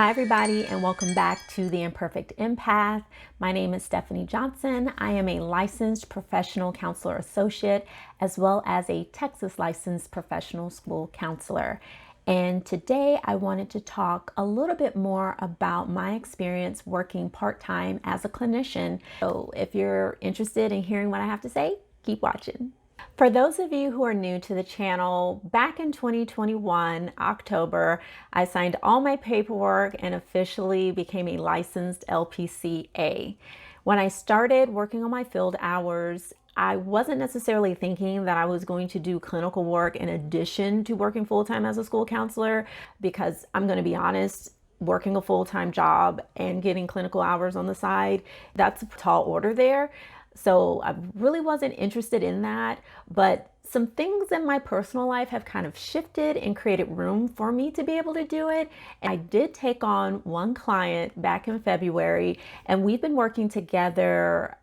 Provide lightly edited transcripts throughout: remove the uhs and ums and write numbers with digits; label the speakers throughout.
Speaker 1: Hi everybody, and welcome back to the Imperfect Empath. My name is Stephanie Johnson. I am a licensed professional counselor associate as well as a Texas licensed professional school counselor. And today I wanted to talk a little bit more about my experience working part-time as a clinician. So if you're interested in hearing what I have to say, keep watching. For those of you who are new to the channel, back in 2021, October, I signed all my paperwork and officially became a licensed LPCA. When I started working on my field hours, I wasn't necessarily thinking that I was going to do clinical work in addition to working full-time as a school counselor, because I'm going to be honest, working a full-time job and getting clinical hours on the side, that's a tall order there. So I really wasn't interested in that, but some things in my personal life have kind of shifted and created room for me to be able to do it. And I did take on one client back in February, and we've been working together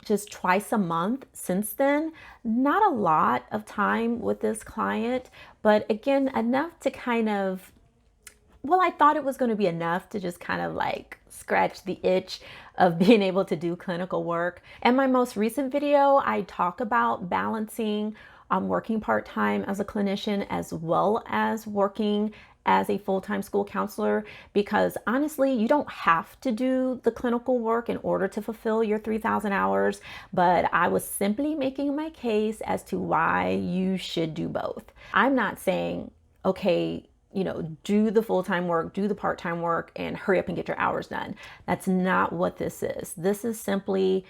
Speaker 1: just twice a month since then. Not a lot of time with this client, but again, enough to kind of, well, I thought it was going to be enough to just kind of like scratch the itch of being able to do clinical work. In my most recent video, I talk about balancing working part-time as a clinician as well as working as a full-time school counselor, because honestly, you don't have to do the clinical work in order to fulfill your 3,000 hours, but I was simply making my case as to why you should do both. I'm not saying, okay, do the full-time work, do the part-time work, and hurry up and get your hours done. That's not what this is. This is simply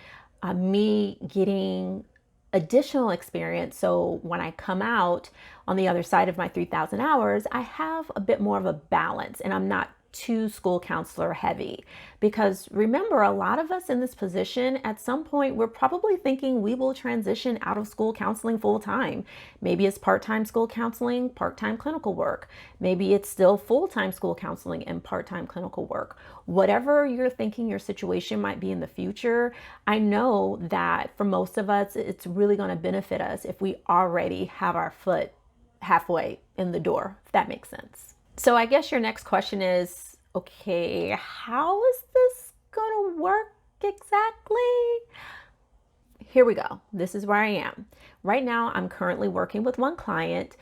Speaker 1: me getting additional experience. So when I come out on the other side of my 3,000 hours, I have a bit more of a balance and I'm not too school counselor heavy. Because remember, a lot of us in this position, at some point, we're probably thinking we will transition out of school counseling full time. Maybe it's part-time school counseling, part-time clinical work. Maybe it's still full-time school counseling and part-time clinical work. Whatever you're thinking your situation might be in the future, I know that for most of us, it's really going to benefit us if we already have our foot halfway in the door, if that makes sense. So I guess your next question is, okay, how is this going to work exactly? Here we go. This is where I am. Right now, I'm currently working with one client.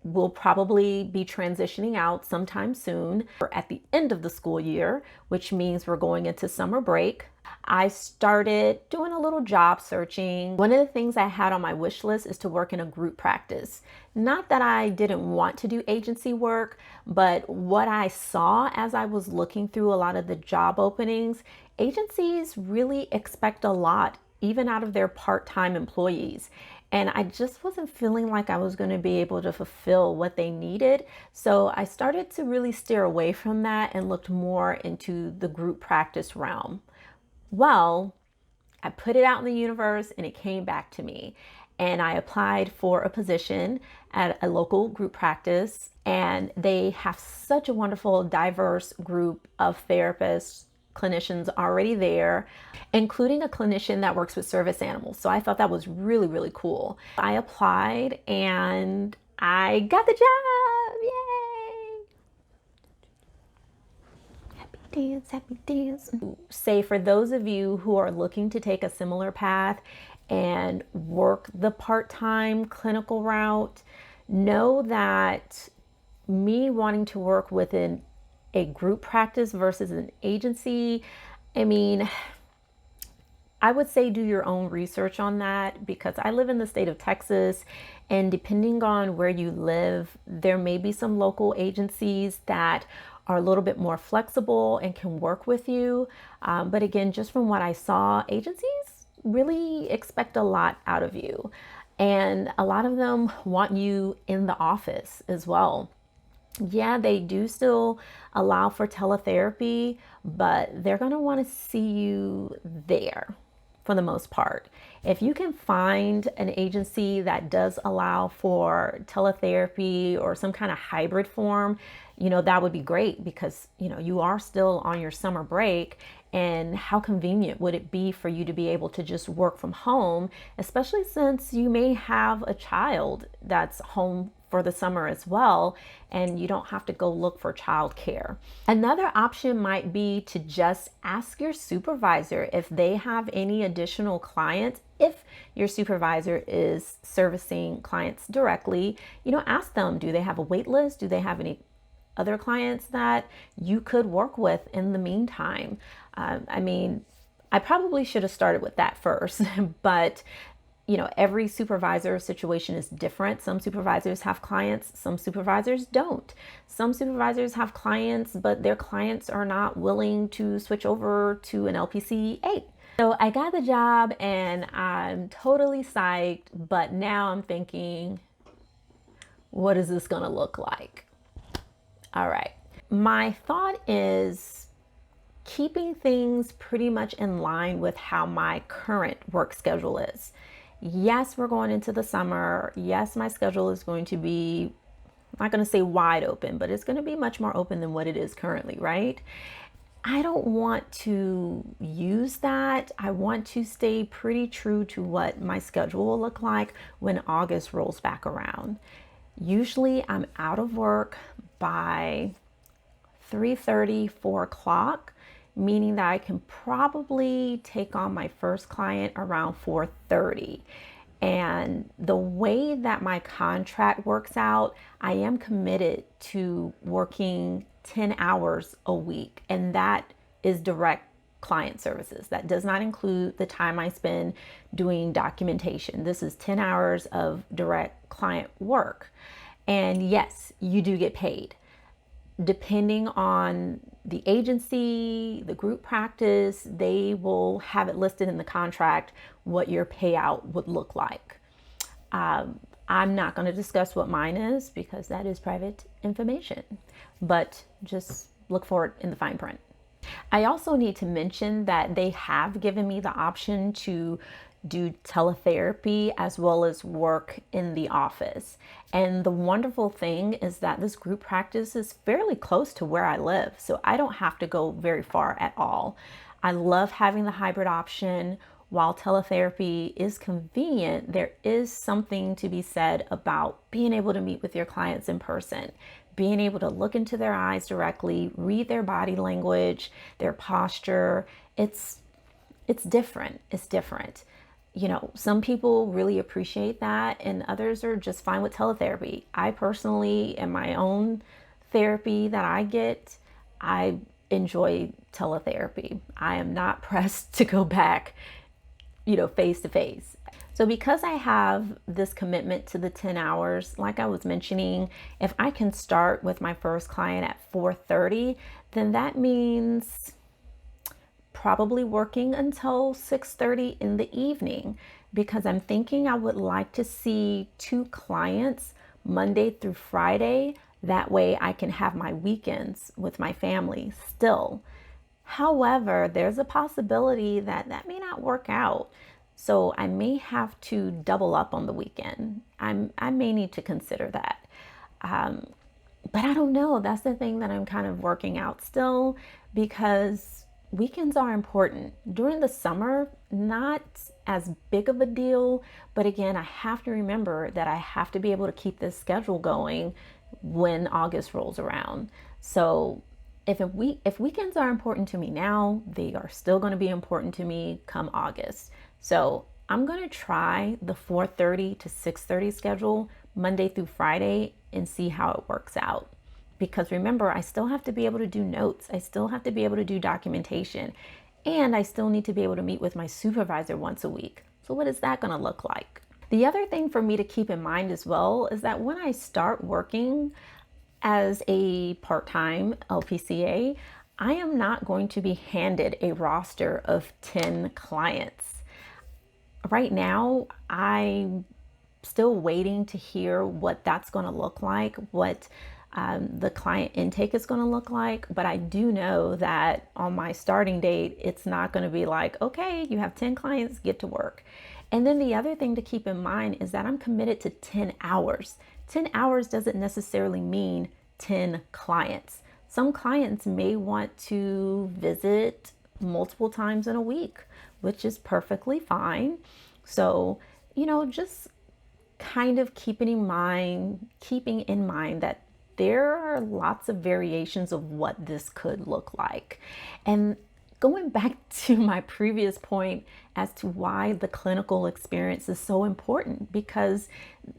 Speaker 1: We'll probably be transitioning out sometime soon or at the end of the school year, which means we're going into summer break. I started doing a little job searching. One of the things I had on my wish list is to work in a group practice. Not that I didn't want to do agency work, but what I saw as I was looking through a lot of the job openings, agencies really expect a lot even out of their part-time employees. And I just wasn't feeling like I was going to be able to fulfill what they needed. So I started to really steer away from that and looked more into the group practice realm. Well, I put it out in the universe and it came back to me. And I applied for a position at a local group practice, and they have such a wonderful, diverse group of therapists, clinicians already there, including a clinician that works with service animals. So I thought that was really, really cool. I applied and I got the job. Yay! Happy dance, happy dance. Say for those of you who are looking to take a similar path and work the part-time clinical route, know that me wanting to work within a group practice versus an agency, I mean, I would say do your own research on that, because I live in the state of Texas, and depending on where you live, there may be some local agencies that are a little bit more flexible and can work with you. But again, just from what I saw, agencies really expect a lot out of you. And a lot of them want you in the office as well. Yeah, they do still allow for teletherapy, but they're going to want to see you there for the most part. If you can find an agency that does allow for teletherapy or some kind of hybrid form, that would be great, because, you are still on your summer break, and how convenient would it be for you to be able to just work from home, especially since you may have a child that's home for the summer as well, and you don't have to go look for childcare. Another option might be to just ask your supervisor if they have any additional clients. If your supervisor is servicing clients directly, ask them, do they have a wait list? Do they have any other clients that you could work with in the meantime? I probably should have started with that first, but every supervisor situation is different. Some supervisors have clients, some supervisors don't. Some supervisors have clients, but their clients are not willing to switch over to an LPC 8. So I got the job and I'm totally psyched, but now I'm thinking, what is this gonna look like? All right. My thought is keeping things pretty much in line with how my current work schedule is. Yes, we're going into the summer. Yes, my schedule is going to be, I'm not going to say wide open, but it's going to be much more open than what it is currently, right? I don't want to use that. I want to stay pretty true to what my schedule will look like when August rolls back around. Usually I'm out of work by 3:30, 4 o'clock, meaning that I can probably take on my first client around 4:30. And the way that my contract works out, I am committed to working 10 hours a week, and that is direct client services. That does not include the time I spend doing documentation. This is 10 hours of direct client work. And yes, you do get paid. Depending on the agency, the group practice, they will have it listed in the contract what your payout would look like. I'm not going to discuss what mine is because that is private information, but just look for it in the fine print. I also need to mention that they have given me the option to do teletherapy as well as work in the office. And the wonderful thing is that this group practice is fairly close to where I live, so I don't have to go very far at all. I love having the hybrid option. While teletherapy is convenient, there is something to be said about being able to meet with your clients in person, being able to look into their eyes directly, read their body language, their posture. It's different. It's different. Some people really appreciate that and others are just fine with teletherapy. I personally, in my own therapy that I get, I enjoy teletherapy. I am not pressed to go back, face to face. So because I have this commitment to the 10 hours, like I was mentioning, if I can start with my first client at 4:30, then that means probably working until 6:30 in the evening, because I'm thinking I would like to see 2 clients Monday through Friday. That way I can have my weekends with my family still. However, there's a possibility that that may not work out. So I may have to double up on the weekend. I may need to consider that. But I don't know. That's the thing that I'm kind of working out still, because weekends are important. During the summer, not as big of a deal, but again, I have to remember that I have to be able to keep this schedule going when August rolls around. So if weekends are important to me now, they are still going to be important to me come August. So I'm going to try the 4:30 to 6:30 schedule Monday through Friday and see how it works out. Because remember, I still have to be able to do notes. I still have to be able to do documentation. And I still need to be able to meet with my supervisor once a week. So what is that going to look like? The other thing for me to keep in mind as well is that when I start working as a part-time LPCA, I am not going to be handed a roster of 10 clients. Right now, I'm still waiting to hear what that's going to look like, what the client intake is going to look like. But I do know that on my starting date, it's not going to be like, okay, you have 10 clients, get to work. And then the other thing to keep in mind is that I'm committed to 10 hours. 10 hours doesn't necessarily mean 10 clients. Some clients may want to visit multiple times in a week, which is perfectly fine. So, just kind of keeping in mind that there are lots of variations of what this could look like. And going back to my previous point as to why the clinical experience is so important, because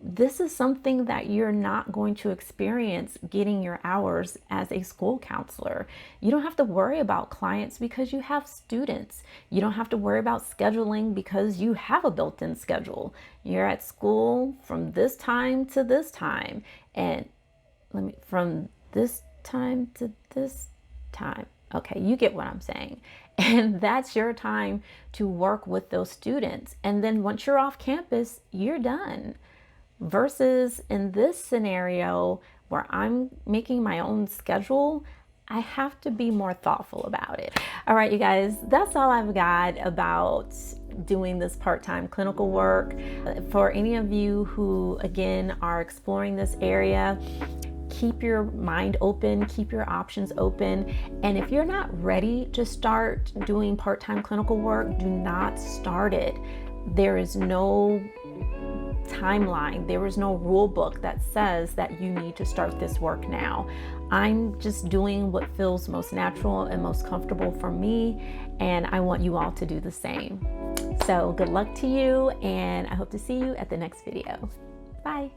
Speaker 1: this is something that you're not going to experience getting your hours as a school counselor. You don't have to worry about clients because you have students. You don't have to worry about scheduling because you have a built-in schedule. You're at school from this time to this time, and from this time to this time. Okay, you get what I'm saying. And that's your time to work with those students. And then once you're off campus, you're done. Versus in this scenario where I'm making my own schedule, I have to be more thoughtful about it. All right, you guys, that's all I've got about doing this part-time clinical work. For any of you who, again, are exploring this area, keep your mind open, keep your options open. And if you're not ready to start doing part-time clinical work, do not start it. There is no timeline. There is no rule book that says that you need to start this work now. I'm just doing what feels most natural and most comfortable for me, and I want you all to do the same. So good luck to you, and I hope to see you at the next video. Bye.